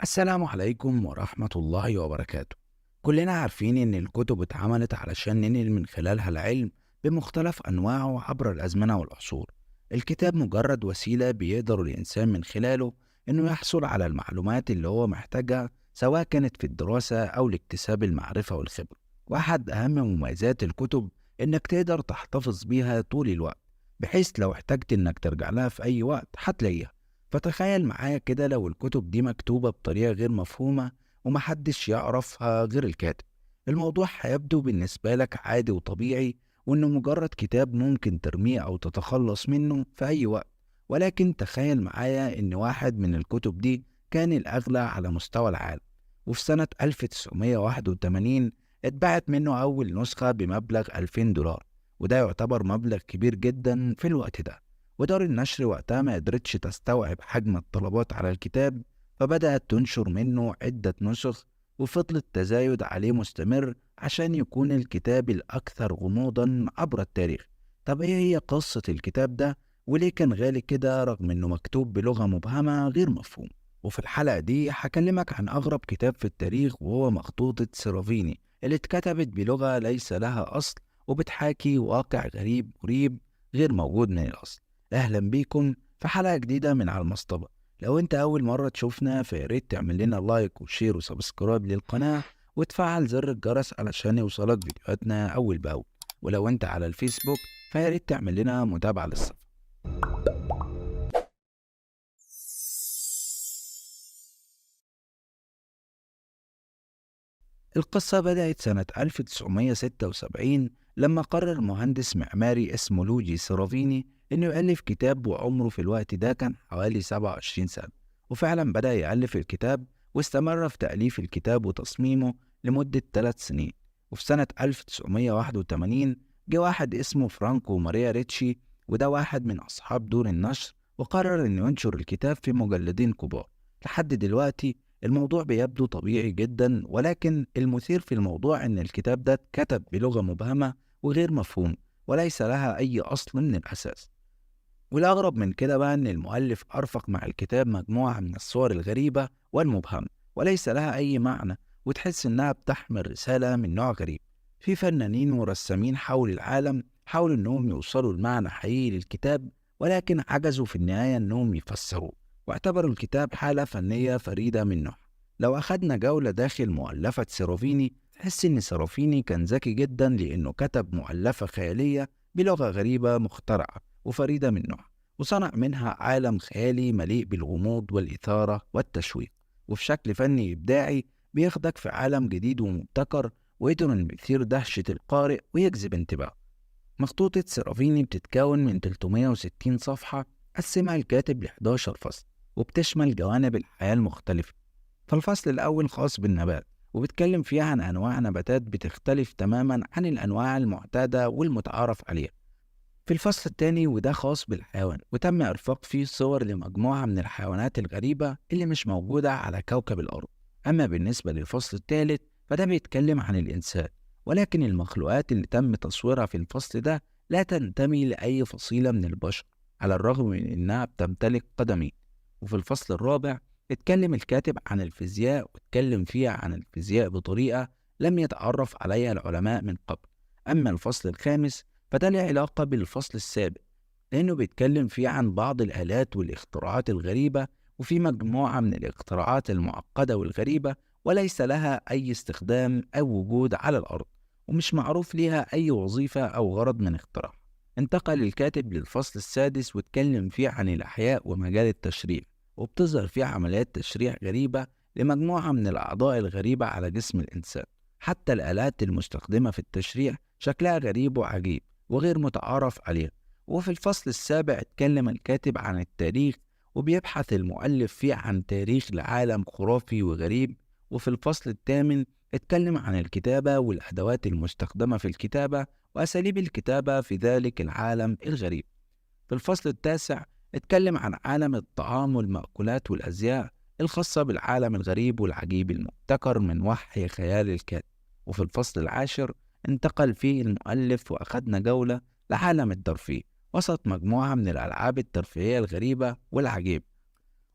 السلام عليكم ورحمة الله وبركاته. كلنا عارفين إن الكتب اتعملت علشان ننقل من خلالها العلم بمختلف أنواعه عبر الأزمنة والعصور. الكتاب مجرد وسيلة بيقدر الإنسان من خلاله إنه يحصل على المعلومات اللي هو محتاجها، سواء كانت في الدراسة أو لاكتساب المعرفة والخبرة. وأحد أهم مميزات الكتب إنك تقدر تحتفظ بيها طول الوقت، بحيث لو احتجت إنك ترجع لها في أي وقت هتلاقيها. فتخيل معايا كده لو الكتب دي مكتوبة بطريقة غير مفهومة ومحدش يعرفها غير الكاتب، الموضوع هيبدو بالنسبة لك عادي وطبيعي، وإنه مجرد كتاب ممكن ترميه أو تتخلص منه في أي وقت. ولكن تخيل معايا إن واحد من الكتب دي كان الأغلى على مستوى العالم، وفي سنة 1981 اتباعت منه أول نسخة بمبلغ $2000، وده يعتبر مبلغ كبير جدا في الوقت ده. ودار النشر وقتها ما قدرتش تستوعب حجم الطلبات على الكتاب، فبدأت تنشر منه عدة نسخ، وفضل التزايد عليه مستمر عشان يكون الكتاب الأكثر غموضا عبر التاريخ. طب إيه هي قصة الكتاب ده؟ وليه كان غالي كده رغم إنه مكتوب بلغة مبهمة غير مفهوم؟ وفي الحلقة دي هكلمك عن أغرب كتاب في التاريخ، وهو مخطوطة سيرافيني اللي اتكتبت بلغة ليس لها أصل، وبتحاكي واقع غريب مريب غير موجود من الأصل. أهلا بيكم في حلقة جديدة من على المصطبة. لو أنت أول مرة تشوفنا فياريت تعمل لنا لايك وشير وسبسكرايب للقناة، وتفعل زر الجرس علشان يوصلك فيديوهاتنا أول بأول. ولو أنت على الفيسبوك فياريت تعمل لنا متابعة للصفحة. القصة بدأت سنة 1976 لما قرر مهندس معماري اسمه لوجي سيرافيني إنه يألف كتاب، وعمره في الوقت ده كان حوالي 27 سنة. وفعلا بدأ يألف الكتاب، واستمر في تأليف الكتاب وتصميمه لمدة 3 سنين. وفي سنة 1981 جه واحد اسمه فرانكو ماريا ريتشي، وده واحد من أصحاب دور النشر، وقرر إنه ينشر الكتاب في مجلدين كبار. لحد دلوقتي الموضوع بيبدو طبيعي جدا، ولكن المثير في الموضوع إن الكتاب ده اتكتب بلغة مبهمة وغير مفهوم، وليس لها أي أصل من الأساس. والأغرب من كده بقى إن المؤلف أرفق مع الكتاب مجموعة من الصور الغريبة والمبهمة، وليس لها أي معنى، وتحس إنها بتحمل رسالة من نوع غريب. في فنانين ورسامين حول العالم حاولوا إنهم يوصلوا لمعنى حقيقي للكتاب، ولكن عجزوا في النهاية إنهم يفسروه، واعتبروا الكتاب حالة فنية فريدة من نوعها. لو أخدنا جولة داخل مؤلفة سيرافيني، تحس إن سيرافيني كان ذكي جدا، لأنه كتب مؤلفة خيالية بلغة غريبة مخترعة وفريدة من نوعها، وصنع منها عالم خيالي مليء بالغموض والإثارة والتشويق، وفي شكل فني إبداعي بياخدك في عالم جديد ومبتكر، وقدر إنه يثير دهشة القارئ ويجذب انتباهه. مخطوطة سيرافيني بتتكون من 360 صفحة، قسمها الكاتب ل 11 فصل، وبتشمل جوانب الحياة المختلفة. فالفصل الأول خاص بالنبات، وبيتكلم فيه عن أنواع نباتات بتختلف تماما عن الأنواع المعتادة والمتعارف عليها. في الفصل الثاني وده خاص بالحيوان، وتم إرفاق فيه صور لمجموعة من الحيوانات الغريبة اللي مش موجودة على كوكب الأرض. أما بالنسبة للفصل الثالث فده بيتكلم عن الإنسان، ولكن المخلوقات اللي تم تصويرها في الفصل ده لا تنتمي لأي فصيلة من البشر، على الرغم من إنها بتمتلك قدمين. وفي الفصل الرابع اتكلم الكاتب عن الفيزياء، واتكلم فيها عن الفيزياء بطريقة لم يتعرف عليها العلماء من قبل. أما الفصل الخامس فده له علاقة بالفصل السابق، لأنه بيتكلم فيه عن بعض الآلات والاختراعات الغريبة، وفي مجموعة من الاختراعات المعقدة والغريبة وليس لها أي استخدام أو وجود على الأرض، ومش معروف ليها أي وظيفة أو غرض من اختراعها. انتقل الكاتب للفصل السادس، واتكلم فيه عن الأحياء ومجال التشريح، وبتظهر فيه عمليات تشريح غريبة لمجموعة من الأعضاء الغريبة على جسم الإنسان. حتى الآلات المستخدمة في التشريح شكلها غريب وعجيب وغير متعارف عليه. وفي الفصل السابع اتكلم الكاتب عن التاريخ، وبيبحث المؤلف فيه عن تاريخ لعالم خرافي وغريب. وفي الفصل الثامن اتكلم عن الكتابة والأدوات المستخدمة في الكتابة وأساليب الكتابة في ذلك العالم الغريب. في الفصل التاسع اتكلم عن عالم الطعام والمأكولات والأزياء الخاصة بالعالم الغريب والعجيب المبتكر من وحي خيال الكاتب. وفي الفصل العاشر انتقل فيه المؤلف وأخذنا جولة لعالم الترفيه، وسط مجموعة من الألعاب الترفيهية الغريبة والعجيبة.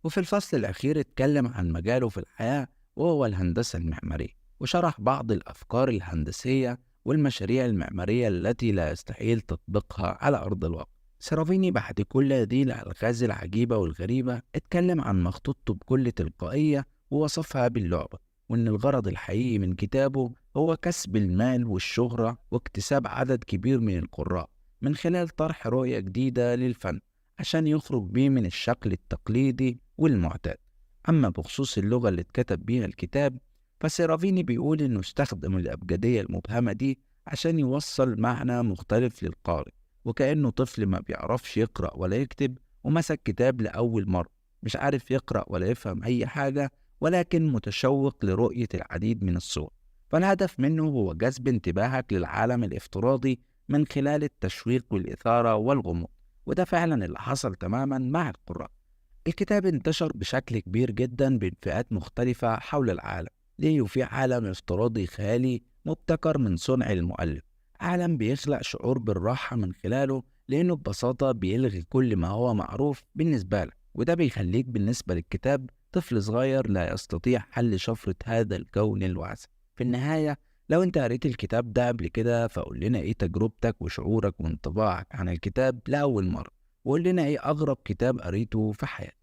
وفي الفصل الأخير اتكلم عن مجاله في الحياة وهو الهندسة المعمارية، وشرح بعض الأفكار الهندسية والمشاريع المعمارية التي لا يستحيل تطبيقها على أرض الواقع. سيرافيني بعد كل هذه الألغاز العجيبة والغريبة اتكلم عن مخطوطته بكل تلقائية ووصفها باللعبة، وإن الغرض الحقيقي من كتابه هو كسب المال والشهرة واكتساب عدد كبير من القراء من خلال طرح رؤية جديدة للفن عشان يخرج بيه من الشكل التقليدي والمعتاد. أما بخصوص اللغة اللي اتكتب بيها الكتاب، فسيرافيني بيقول إنه استخدم الأبجدية المبهمة دي عشان يوصل معنى مختلف للقارئ، وكأنه طفل ما بيعرفش يقرأ ولا يكتب ومسك كتاب لأول مرة، مش عارف يقرأ ولا يفهم أي حاجة، ولكن متشوق لرؤية العديد من الصور. فالهدف منه هو جذب انتباهك للعالم الافتراضي من خلال التشويق والإثارة والغموض، وده فعلا اللي حصل تماما مع القراء. الكتاب انتشر بشكل كبير جدا بين فئات مختلفة حول العالم، ليه وفي عالم افتراضي خيالي مبتكر من صنع المؤلف، عالم بيخلق شعور بالراحة من خلاله، لأنه ببساطة بيلغي كل ما هو معروف بالنسبة لك، وده بيخليك بالنسبة للكتاب طفل صغير لا يستطيع حل شفرة هذا الكون الواسع. في النهاية، لو انت قريت الكتاب ده قبل كده فقول لنا ايه تجربتك وشعورك وانطباعك عن الكتاب لأول مرة، وقول لنا ايه أغرب كتاب قريته في حياتك.